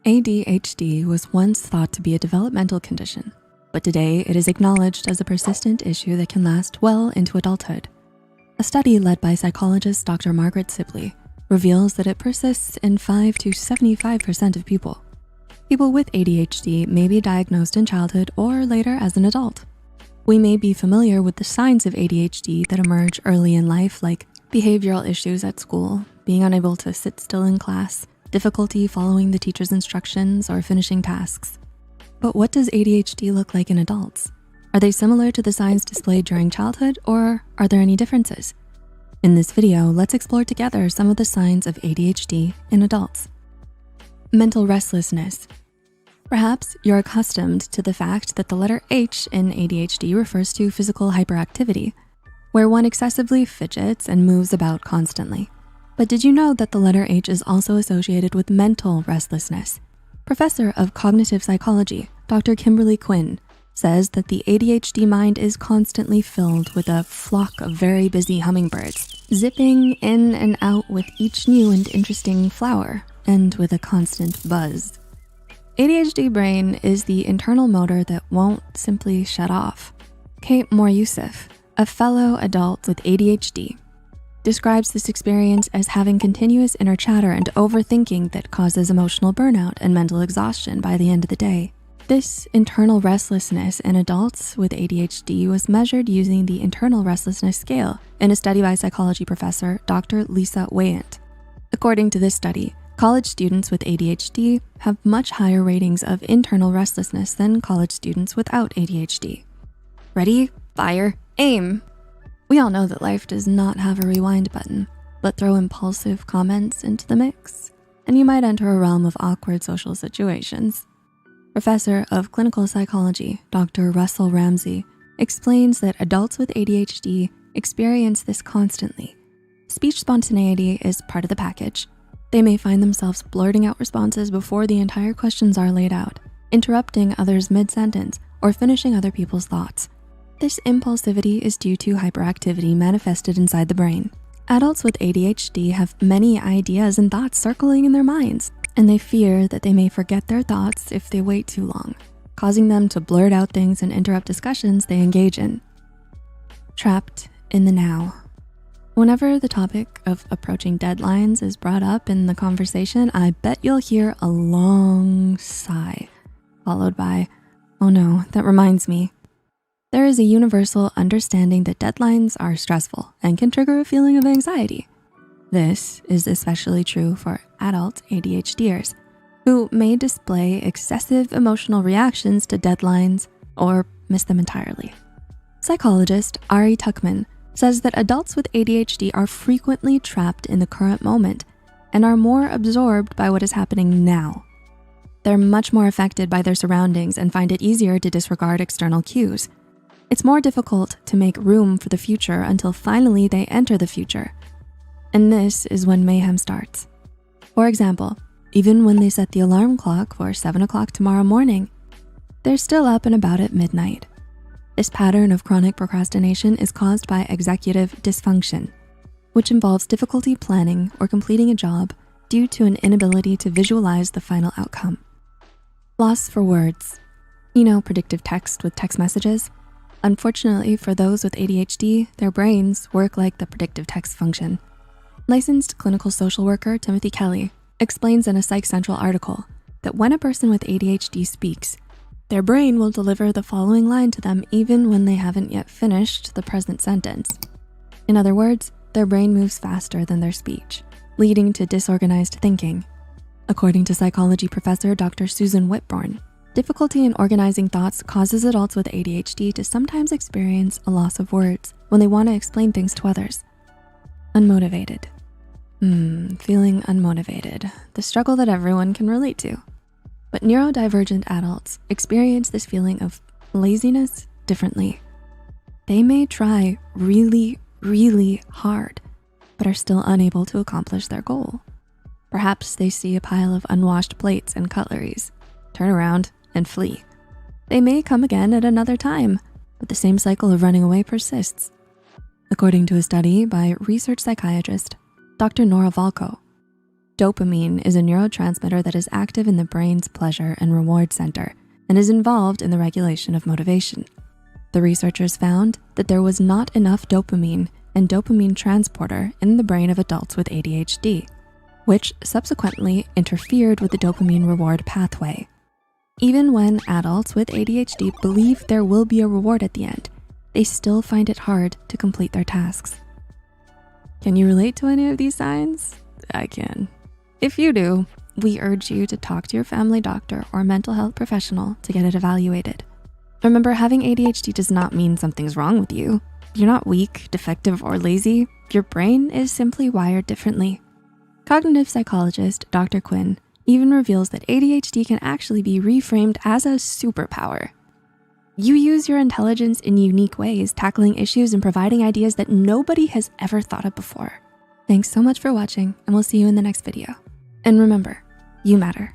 ADHD was once thought to be a developmental condition, but today it is acknowledged as a persistent issue that can last well into adulthood. A study led by psychologist Dr. Margaret Sibley reveals that it persists in 5 to 75% of people. People with ADHD may be diagnosed in childhood or later as an adult. We may be familiar with the signs of ADHD that emerge early in life, like behavioral issues at school, being unable to sit still in class, difficulty following the teacher's instructions, or finishing tasks. But what does ADHD look like in adults? Are they similar to the signs displayed during childhood, or are there any differences? In this video, let's explore together some of the signs of ADHD in adults. Mental restlessness. Perhaps you're accustomed to the fact that the letter H in ADHD refers to physical hyperactivity, where one excessively fidgets and moves about constantly. But did you know that the letter H is also associated with mental restlessness? Professor of cognitive psychology, Dr. Kimberly Quinn, says that the ADHD mind is constantly filled with a flock of very busy hummingbirds, zipping in and out with each new and interesting flower, and with a constant buzz. ADHD brain is the internal motor that won't simply shut off. Kate Moore Youssef, a fellow adult with ADHD, describes this experience as having continuous inner chatter and overthinking that causes emotional burnout and mental exhaustion by the end of the day. This internal restlessness in adults with ADHD was measured using the Internal Restlessness Scale in a study by psychology professor Dr. Lisa Weyant. According to this study, college students with ADHD have much higher ratings of internal restlessness than college students without ADHD. Ready, fire, aim. We all know that life does not have a rewind button, but throw impulsive comments into the mix, and you might enter a realm of awkward social situations. Professor of clinical psychology, Dr. Russell Ramsey, explains that adults with ADHD experience this constantly. Speech spontaneity is part of the package. They may find themselves blurting out responses before the entire questions are laid out, interrupting others mid-sentence, or finishing other people's thoughts. This impulsivity is due to hyperactivity manifested inside the brain. Adults with ADHD have many ideas and thoughts circling in their minds, and they fear that they may forget their thoughts if they wait too long, causing them to blurt out things and interrupt discussions they engage in. Trapped in the now. Whenever the topic of approaching deadlines is brought up in the conversation, I bet you'll hear a long sigh, followed by, "Oh no, that reminds me." There is a universal understanding that deadlines are stressful and can trigger a feeling of anxiety. This is especially true for adult ADHDers who may display excessive emotional reactions to deadlines or miss them entirely. Psychologist Ari Tuckman says that adults with ADHD are frequently trapped in the current moment and are more absorbed by what is happening now. They're much more affected by their surroundings and find it easier to disregard external cues. It's more difficult to make room for the future until finally they enter the future. And this is when mayhem starts. For example, even when they set the alarm clock for 7 o'clock tomorrow morning, they're still up and about at midnight. This pattern of chronic procrastination is caused by executive dysfunction, which involves difficulty planning or completing a job due to an inability to visualize the final outcome. Loss for words. You know, predictive text with text messages? Unfortunately for those with ADHD, their brains work like the predictive text function. Licensed clinical social worker Timothy Kelly explains in a Psych Central article that when a person with ADHD speaks, their brain will deliver the following line to them even when they haven't yet finished the present sentence. In other words, their brain moves faster than their speech, leading to disorganized thinking. According to psychology professor Dr. Susan Whitbourne, difficulty in organizing thoughts causes adults with ADHD to sometimes experience a loss of words when they want to explain things to others. Unmotivated. Feeling unmotivated, the struggle that everyone can relate to. But neurodivergent adults experience this feeling of laziness differently. They may try really, really hard, but are still unable to accomplish their goal. Perhaps they see a pile of unwashed plates and cutleries, turn around, and flee. They may come again at another time, but the same cycle of running away persists. According to a study by research psychiatrist Dr. Volkow, Dopamine is a neurotransmitter that is active in the brain's pleasure and reward center and is involved in the regulation of motivation. The researchers found that there was not enough dopamine and dopamine transporter in the brain of adults with ADHD, which subsequently interfered with the dopamine reward pathway. Even when adults with ADHD believe there will be a reward at the end, they still find it hard to complete their tasks. Can you relate to any of these signs? I can. If you do, we urge you to talk to your family doctor or mental health professional to get it evaluated. Remember, having ADHD does not mean something's wrong with you. You're not weak, defective, or lazy. Your brain is simply wired differently. Cognitive psychologist Dr. Quinn even reveals that ADHD can actually be reframed as a superpower. You use your intelligence in unique ways, tackling issues and providing ideas that nobody has ever thought of before. Thanks so much for watching, and we'll see you in the next video. And remember, you matter.